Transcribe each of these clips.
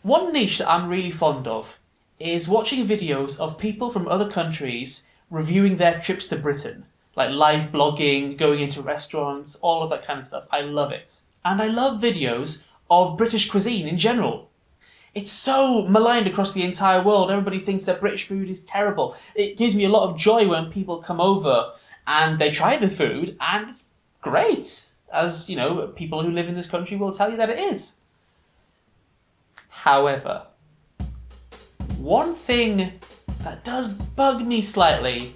One niche that I'm really fond of is watching videos of people from other countries reviewing their trips to Britain. Like live blogging, going into restaurants, all of that kind of stuff. I love it. And I love videos of British cuisine in general. It's so maligned across the entire world. Everybody thinks that British food is terrible. It gives me a lot of joy when people come over and they try the food and it's great. As, you know, people who live in this country will tell you that it is. However, one thing that does bug me slightly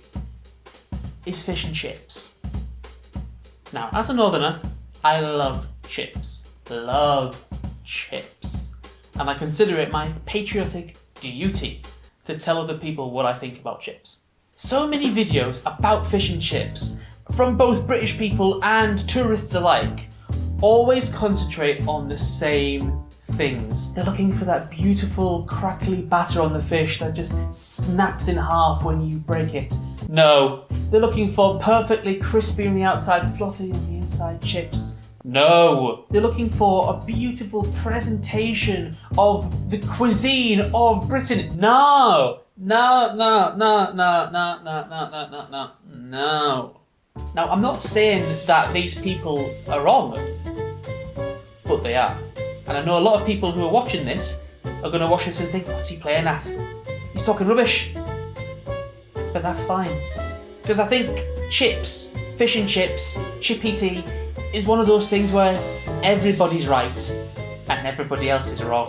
is fish and chips. Now, as a northerner, I love chips. Love chips. And I consider it my patriotic duty to tell other people what I think about chips. So many videos about fish and chips, from both British people and tourists alike, always concentrate on the same things. They're looking for that beautiful crackly batter on the fish that just snaps in half when you break it. No, they're looking for perfectly crispy on the outside, fluffy on the inside chips. No, they're looking for a beautiful presentation of the cuisine of Britain. No. Now, I'm not saying that these people are wrong, but they are. And I know a lot of people who are watching this are going to watch this and think, what's he playing at? He's talking rubbish. But that's fine. Because I think chips, fish and chips, chippy tea, is one of those things where everybody's right and everybody else is wrong.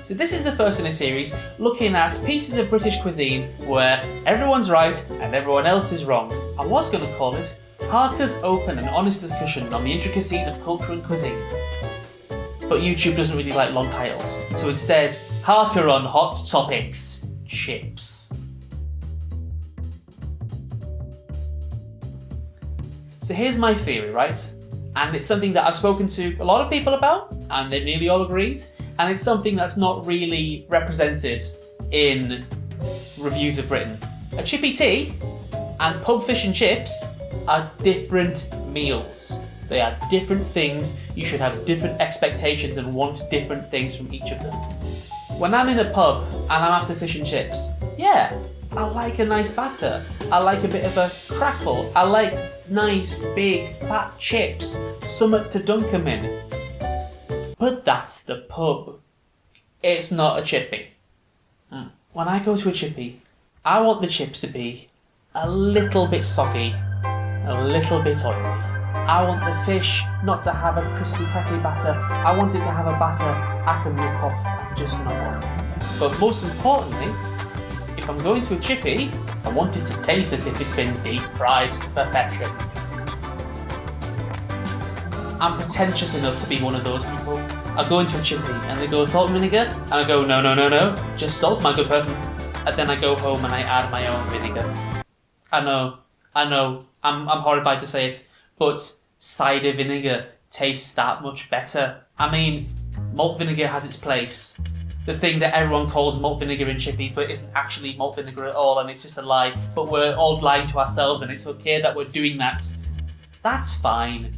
So this is the first in a series looking at pieces of British cuisine where everyone's right and everyone else is wrong. I was going to call it Harker's Open and Honest Discussion on the Intricacies of Culture and Cuisine. But YouTube doesn't really like long titles, so instead, Harker on Hot Topics, chips. So here's my theory, right? And it's something that I've spoken to a lot of people about, and they've nearly all agreed, and it's something that's not really represented in reviews of Britain. A chippy tea and pub fish and chips are different meals. They are different things. You should have different expectations and want different things from each of them. When I'm in a pub and I'm after fish and chips, yeah, I like a nice batter. I like a bit of a crackle. I like nice, big, fat chips. Something to dunk them in. But that's the pub. It's not a chippy. When I go to a chippy, I want the chips to be a little bit soggy, a little bit oily. I want the fish not to have a crispy, crackly batter. I want it to have a batter I can nip off and just gnaw on. But most importantly, if I'm going to a chippy, I want it to taste as if it's been deep fried to perfection. I'm pretentious enough to be one of those people. I go into a chippy and they go salt and vinegar, and I go no, just salt, my good person. And then I go home and I add my own vinegar. I know, I'm horrified to say it, but cider vinegar tastes that much better. I mean, malt vinegar has its place. The thing that everyone calls malt vinegar in chippies, but it isn't actually malt vinegar at all, and it's just a lie. But we're all lying to ourselves, and it's okay that we're doing that. That's fine.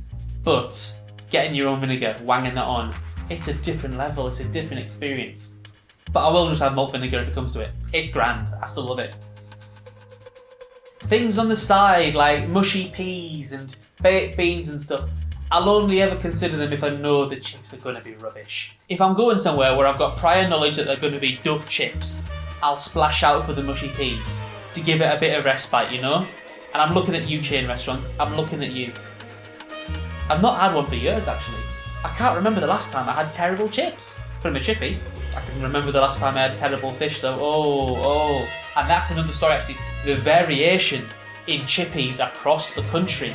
But getting your own vinegar, wanging that on, it's a different level, it's a different experience. But I will just have malt vinegar if it comes to it. It's grand, I still love it. Things on the side, like mushy peas and baked beans and stuff, I'll only ever consider them if I know the chips are going to be rubbish. If I'm going somewhere where I've got prior knowledge that they're going to be Dove chips, I'll splash out for the mushy peas to give it a bit of respite, you know? And I'm looking at you, chain restaurants, I'm looking at you. I've not had one for years, actually. I can't remember the last time I had terrible chips from a chippy. I can remember the last time I had terrible fish, though. Oh. And that's another story, actually. The variation in chippies across the country.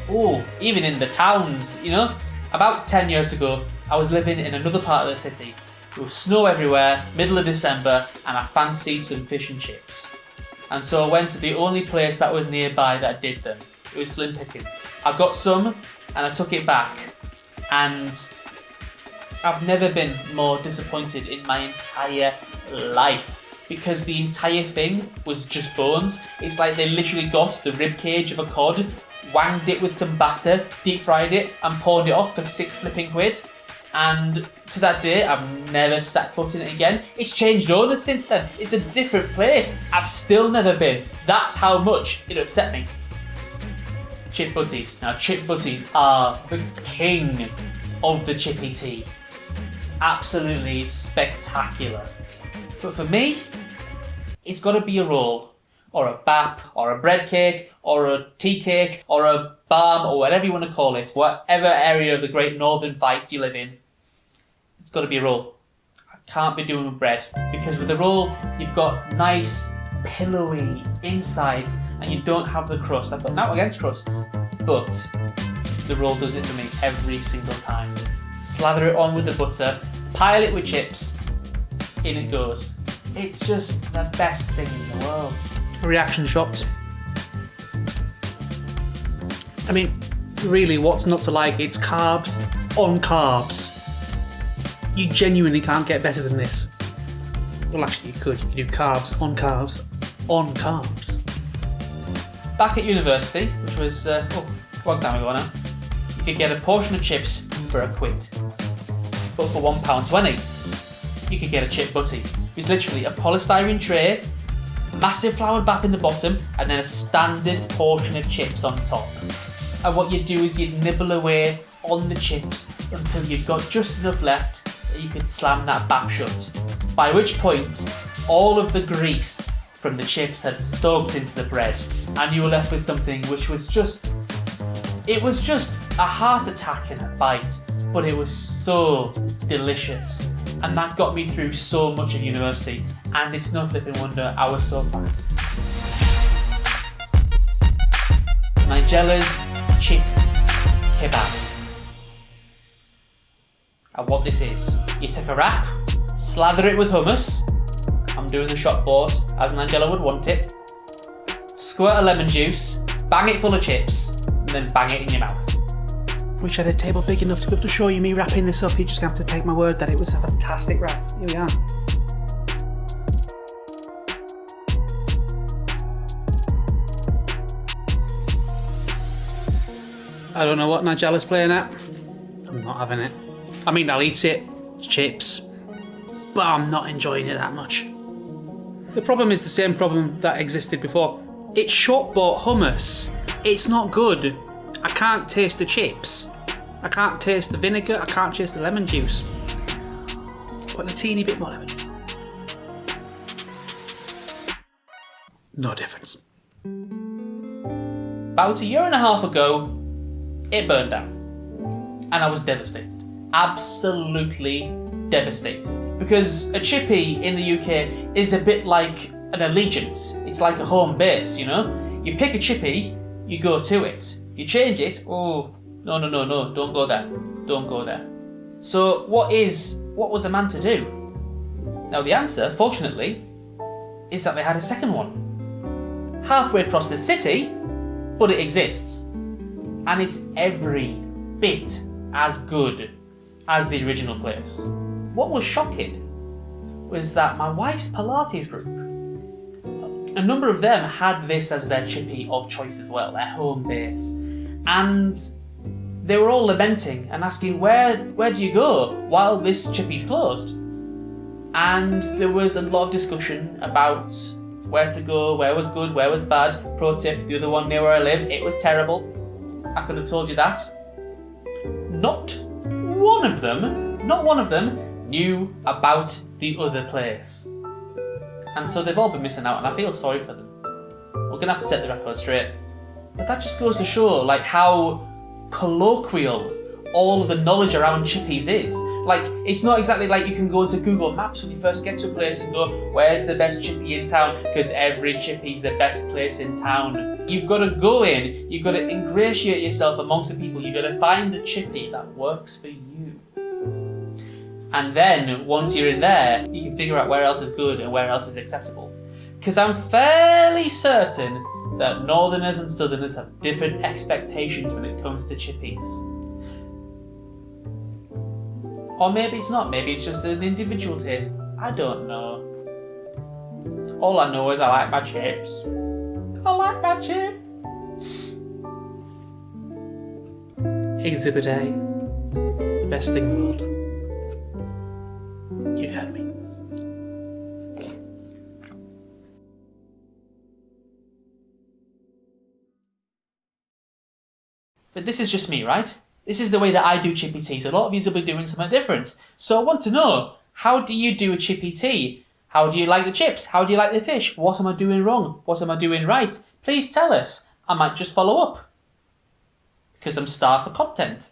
Oh, even in the towns, you know? About 10 years ago, I was living in another part of the city. There was snow everywhere, middle of December, and I fancied some fish and chips. And so I went to the only place that was nearby that did them. It was Slim Pickens. I got some, and I took it back. And I've never been more disappointed in my entire life. Because the entire thing was just bones. It's like they literally got the rib cage of a cod, wanged it with some batter, deep fried it, and poured it off for £6 flipping. And to that day, I've never set foot in it again. It's changed owners since then. It's a different place. I've still never been. That's how much it upset me. Chip Butties. Now, Chip Butties are the king of the chippy tea. Absolutely spectacular. But for me, it's got to be a roll, or a bap, or a bread cake, or a tea cake, or a balm, or whatever you want to call it. Whatever area of the Great Northern Fights you live in, it's got to be a roll. I can't be doing with bread, because with the roll, you've got nice, pillowy insides, and you don't have the crust. I've got not against crusts, but the roll does it for me every single time. Slather it on with the butter, pile it with chips, in it goes. It's just the best thing in the world. Reaction shots. I mean, really, what's not to like? It's carbs on carbs. You genuinely can't get better than this. Well, actually, you could. You could do carbs on carbs on carbs. Back at university, which was a long time ago now, you could get a portion of chips for £1. But for £1.20, you could get a chip butty. It was literally a polystyrene tray, massive floured bap in the bottom, and then a standard portion of chips on top. And what you'd do is you'd nibble away on the chips until you'd got just enough left that you could slam that bap shut. By which point, all of the grease from the chips had soaked into the bread, and you were left with something which was just... It was just a heart attack in a bite, but it was so delicious. And that got me through so much of university, and it's no flipping wonder I was so fat. Nigella's chip kebab. And what this is, you take a wrap, slather it with hummus. I'm doing the shop board as Nigella would want it. Squirt of lemon juice, bang it full of chips, and then bang it in your mouth. Wish I had a table big enough to be able to show you me wrapping this up. You're just going to have to take my word that it was a fantastic wrap. Here we are. I don't know what Nigella's playing at. I'm not having it. I mean, I'll eat it. It's chips. But I'm not enjoying it that much. The problem is the same problem that existed before. It's shop-bought hummus. It's not good. I can't taste the chips. I can't taste the vinegar. I can't taste the lemon juice. Put a teeny bit more lemon. No difference. About a year and a half ago, it burned down. And I was devastated. Absolutely devastated. Because a chippy in the UK is a bit like an allegiance. It's like a home base, you know? You pick a chippy, you go to it. If you change it, oh, no, don't go there. Don't go there. So what was a man to do? Now the answer, fortunately, is that they had a second one. Halfway across the city, but it exists. And it's every bit as good as the original place. What was shocking was that my wife's Pilates group, a number of them had this as their chippy of choice as well, their home base. And they were all lamenting and asking, where do you go while this chippy's closed? And there was a lot of discussion about where to go, where was good, where was bad. Pro tip, the other one near where I live, it was terrible. I could have told you that. Not one of them knew about the other place. And so they've all been missing out, and I feel sorry for them. We're gonna have to set the record straight. But that just goes to show like how colloquial all of the knowledge around chippies is. Like, it's not exactly like you can go into Google Maps when you first get to a place and go, where's the best chippy in town? Because every chippy's the best place in town. You've got to go in, you've got to ingratiate yourself amongst the people, you've got to find the chippy that works for you. And then, once you're in there, you can figure out where else is good and where else is acceptable. Because I'm fairly certain that Northerners and Southerners have different expectations when it comes to chippies. Or maybe it's not, maybe it's just an individual taste. I don't know. All I know is I like my chips. I like my chips. Exhibit A. The best thing in the world. you heard me. But this is just me, right? This is the way that I do chippy teas. A lot of you will be doing something different. So I want to know, how do you do a chippy tea? How do you like the chips? How do you like the fish? What am I doing wrong? What am I doing right? Please tell us. I might just follow up. Because I'm starved for content.